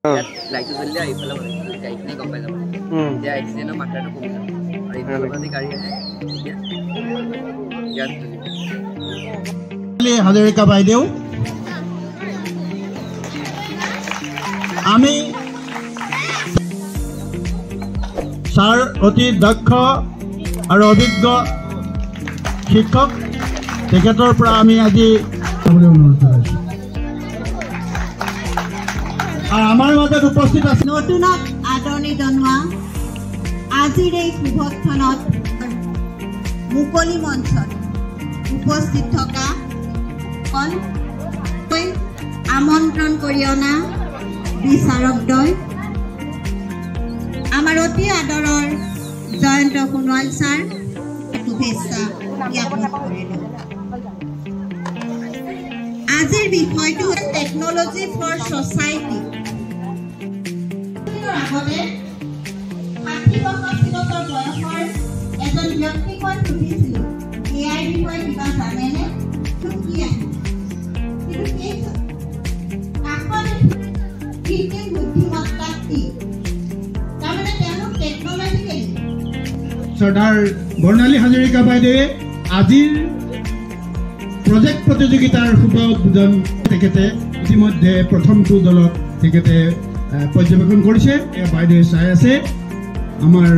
লাইটটো জ্বলিলে এইফালে গাড়ীখিনি গম পাই যাব এতিয়া এক্সিডেণ্টৰ মাত্ৰাটো কমি যাব আৰু এইফালৰ পৰা গাড়ী আহে এতিয়া ইয়াত হাজৰিকা বাইদেউ আমি ছাৰ অতি দক্ষ আৰু অভিজ্ঞ শিক্ষক তেখেতৰ পৰা আমি আজি অনুৰোধ কৰিছোঁ আৰু আমাৰ মাজত উপস্থিত আছে নতুনক আদৰণি জনোৱা আজিৰ এই শুভক্ষণত মুকলি মঞ্চত উপস্থিত থকা আমন্ত্ৰণ কৰি অনা বিচাৰকদ্বয় আমাৰ অতি আদৰৰ জয়ন্ত সোণোৱাল ছাৰ শুভেচ্ছা জ্ঞাপন কৰিলোঁ আজিৰ বিষয়টো টেকনলজি ফৰ ছ'চাইটি আগতে 60 বছৰ বয়সৰ এজন ব্যক্তিক মই সুধিছিলোঁ এআই বিষয়ে কিবা জানেনে কি আহে কিন্তু কৃত্ৰিম বুদ্ধিমত্তা কি তাৰমানে তেওঁলোক টেকনলজিকেলি চৰ্দাৰ বৰ্ণালী হাজৰিকা বাইদেৱে আজিৰ প্ৰজেক্ট প্ৰতিযোগিতাৰ শুভ উদ্বোধন তেখেতে ইতিমধ্যে প্ৰথমটো দলত তেখেতে পৰ্যবেক্ষণ কৰিছে বাইদেৱে চাই আছে আমাৰ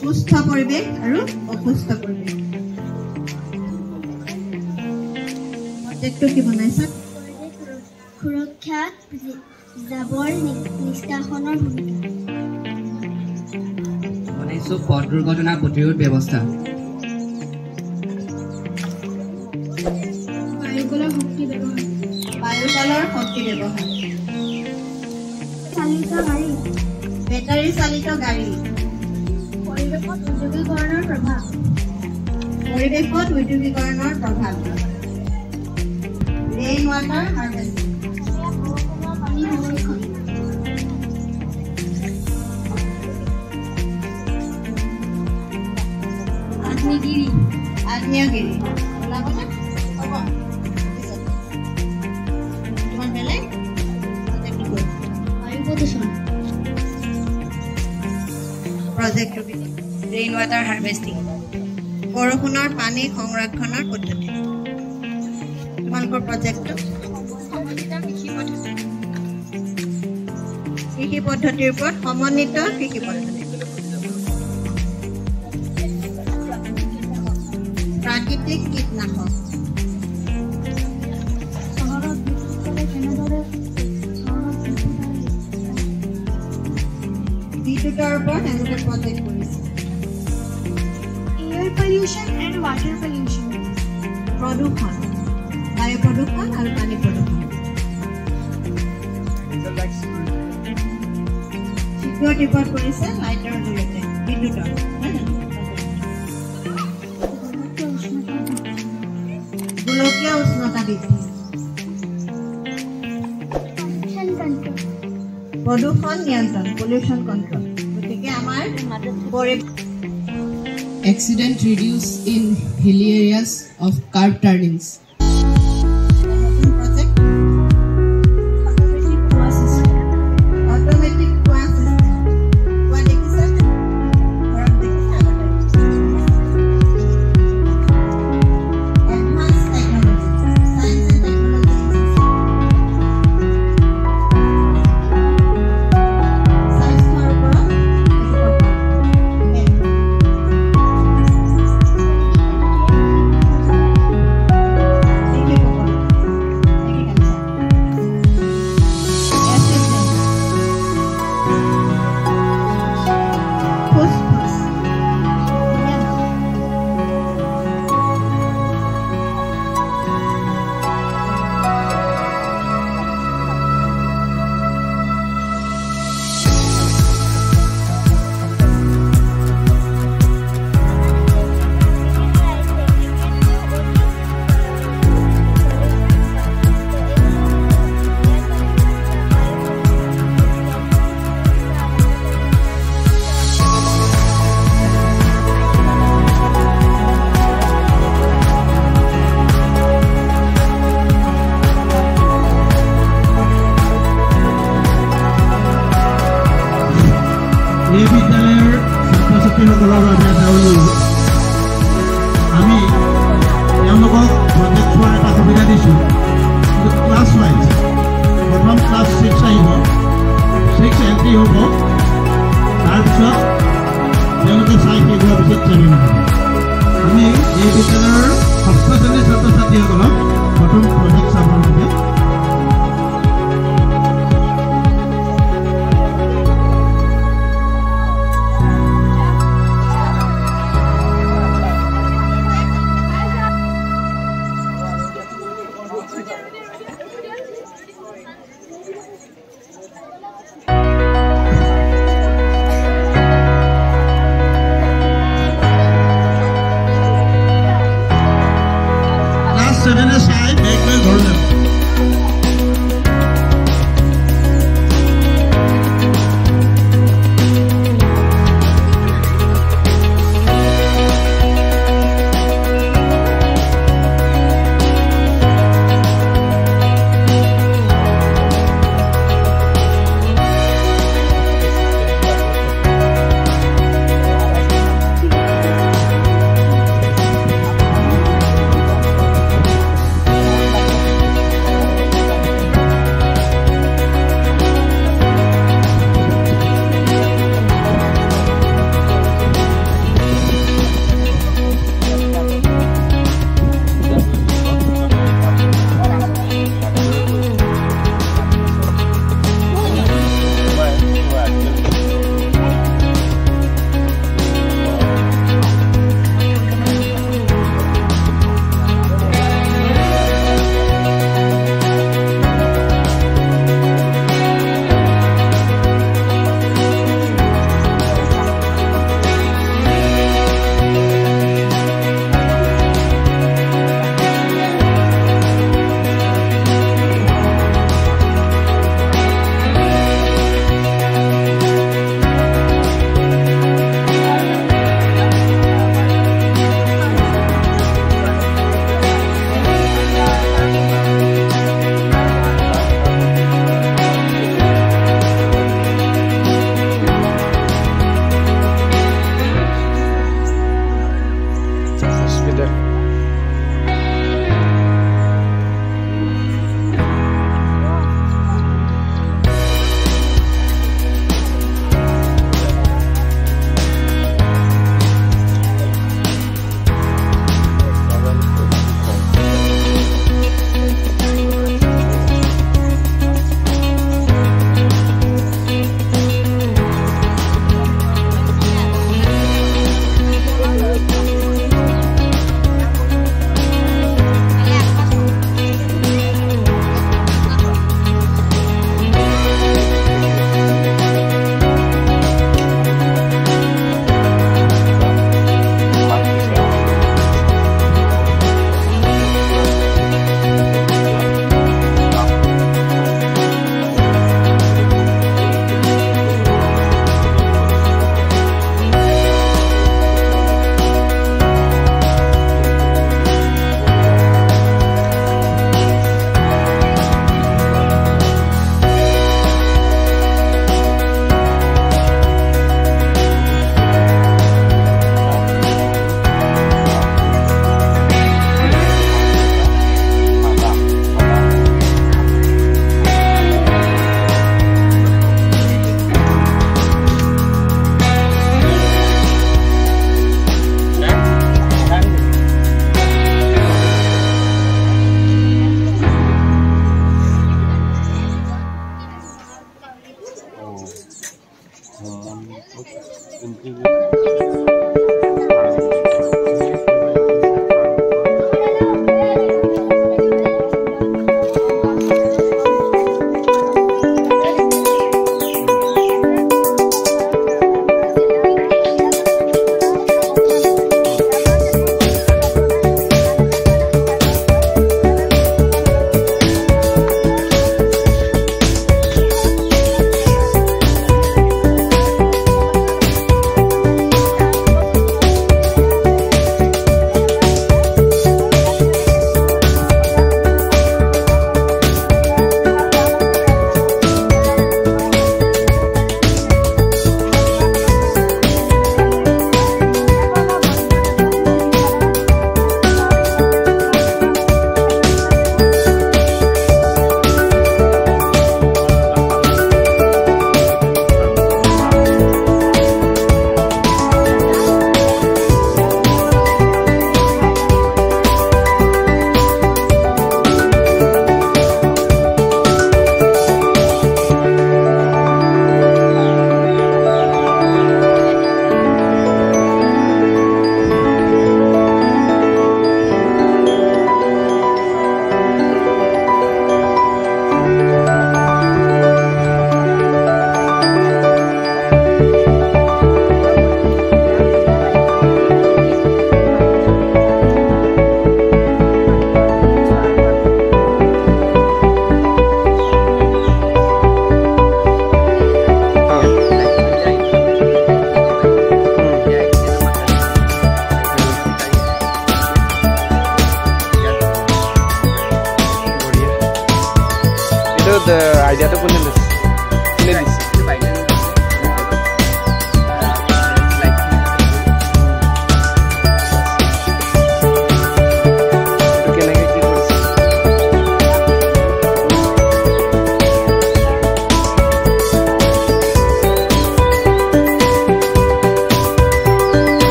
সুস্থ পৰিৱেশ আৰু অসুস্থ পৰিৱেশ প্ৰজেক্টটো কি বনাইছা সুৰক্ষা জাবৰ নিষ্কাশনৰ ভূমিকা বনাইছোঁ পথ দুৰ্ঘটনা প্ৰতিৰোধ ব্যৱস্থা বায়ুকলৰ শক্তি ব্যৱহাৰ চালিত গাড়ী বেটাৰী চালিত গাড়ী পৰিৱেশত উদ্যোগীকৰণৰ প্ৰভাৱ ৰেইন ৱাটাৰ হাৰ্ভেষ্টিং পানী সংৰক্ষণ আগ্নেয়গিৰি ওলাবনে হ'ব তোমাৰ বেলেগ বায়ু প্ৰদূষণ প্ৰজেক্টটো ৰেইন ৱাটাৰ হাৰ্ভেষ্টিং বৰষুণৰ পানী সংৰক্ষণৰ পদ্ধতি তোমালোকৰ প্ৰজেক্টটো কৃষি পদ্ধতিৰ ওপৰত সমন্বিত কৃষি পদ্ধতি প্ৰাকৃতিক কীটনাশক বিদ্যুতৰ ওপৰত তেওঁলোকে প্ৰজেক্ট কৰিছে air pollution and water pollution প্ৰদূষণ বায়ু প্ৰদূষণ আৰু পানী প্ৰদূষণ চিকিউৰিটি ওপৰত কৰিছে লাইটৰ জৰিয়তে বিদ্যুতৰ গোলকীয় উষ্ণতা বৃদ্ধি প্ৰদূষণ নিয়ন্ত্ৰণ পলিউশ্যন কণ্ট্ৰল গতিকে আমাৰ Accident reduce in hilly areas of curb turnings. এই বিদ্যালয়ৰ ছাত্ৰ ছাত্ৰীসকলৰ বাবে আমি তেওঁলোকক প্ৰজেক্ট চোৱাৰ এটা সুবিধা দিছোঁ ক্লাছ ৱাইজ প্ৰথম ক্লাছ 6 আহিব 6 এণ্ট্ৰি হ'ব তাৰপিছত তেওঁলোকে চাই শেষ হোৱাৰ পিছত 7 হ'ব আমি এই বিদ্যালয়ৰ 6ষ্ঠ শ্ৰেণীৰ ছাত্ৰ ছাত্ৰীসকলক প্ৰথম প্ৰজেক্ট চাবৰ বাবে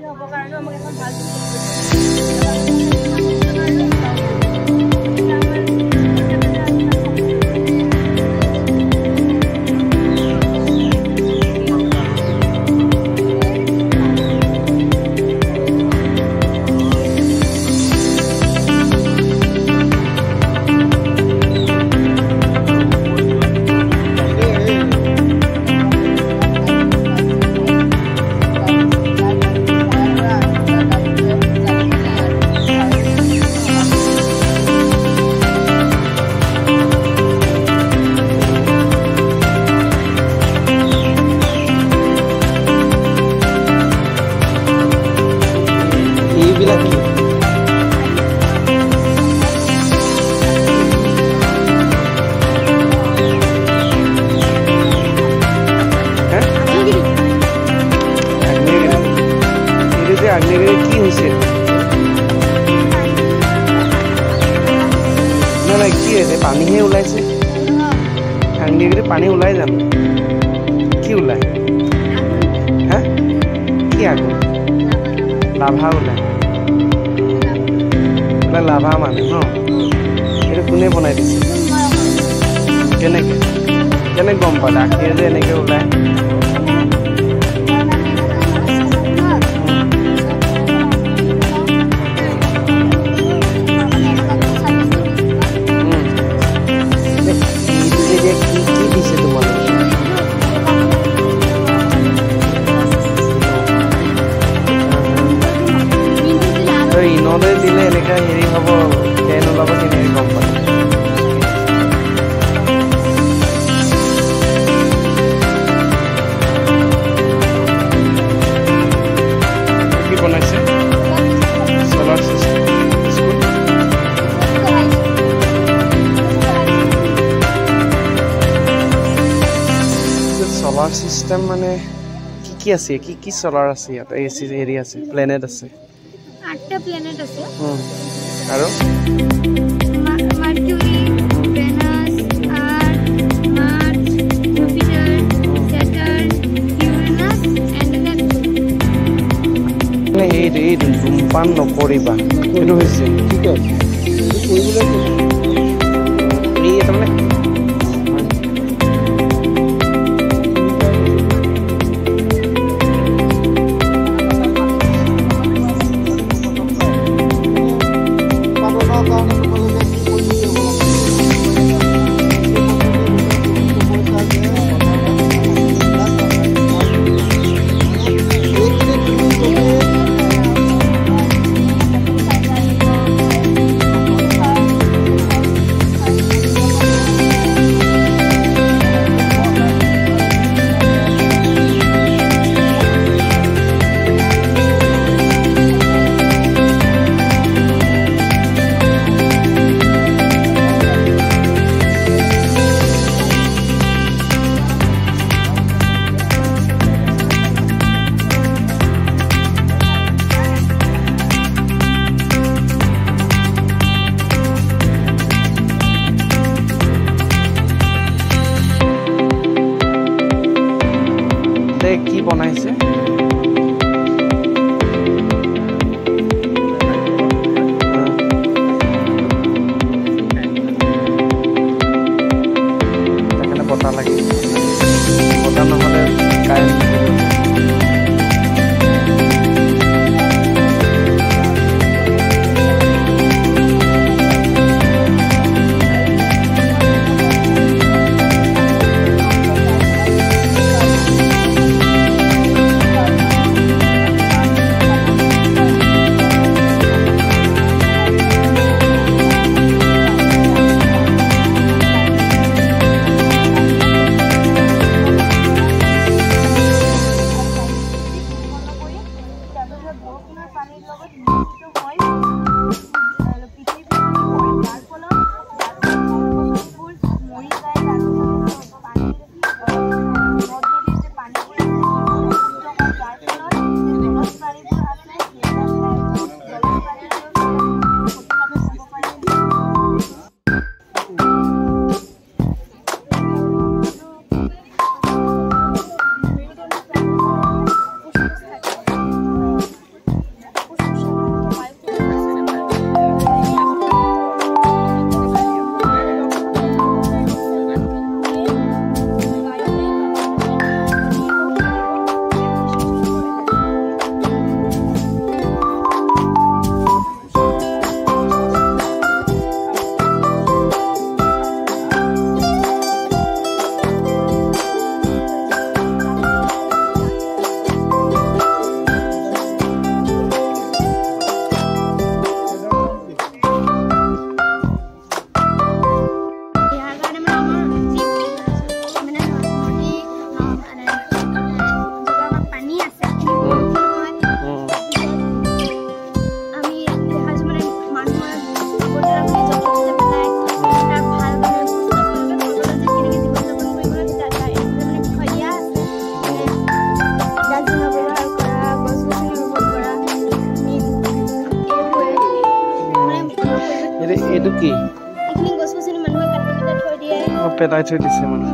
স্বাৱলম্বী হ'ব কাৰণে আমাক এখন ভাল পানীহে ওলাইছে আগ্নেয়গিৰি পানী ওলাই যাম কি ওলাই হা কি আগুন লাভা ওলাই লাভা মানে ন এইটো কোনে বনাই দিছে কেনেকে কেনেকে গম পালে আখিৰে যে এনেকে ওলাই ইনলৈ দিলে এনেকৈ হেৰি হ'ব ট্ৰেইন ওলাব কেনেকৈ গম পালে কি বনাইছে চলাৰ চিষ্টেম চলাৰ চিষ্টেম মানে কি আছে কি চলাৰ আছে ইয়াত হেৰি আছে প্লেনেট আছে 8টা প্ল্যানেট আছে আৰু Mercury Venus Earth Mars Jupiter Saturn Uranus and Neptune এই ধূমপান নকৰিবা এইটো হৈছে ঠিক আছে এই তাৰমানে কি বনাইছে তাকে বতাহ লাগে বতাহ নহ'লে কাৰেণ্ট কি এইখিনি গছ গছনি মানুহে কাটি পেলাই থৈ দিয়ে পেলাই থৈ দিছে মানে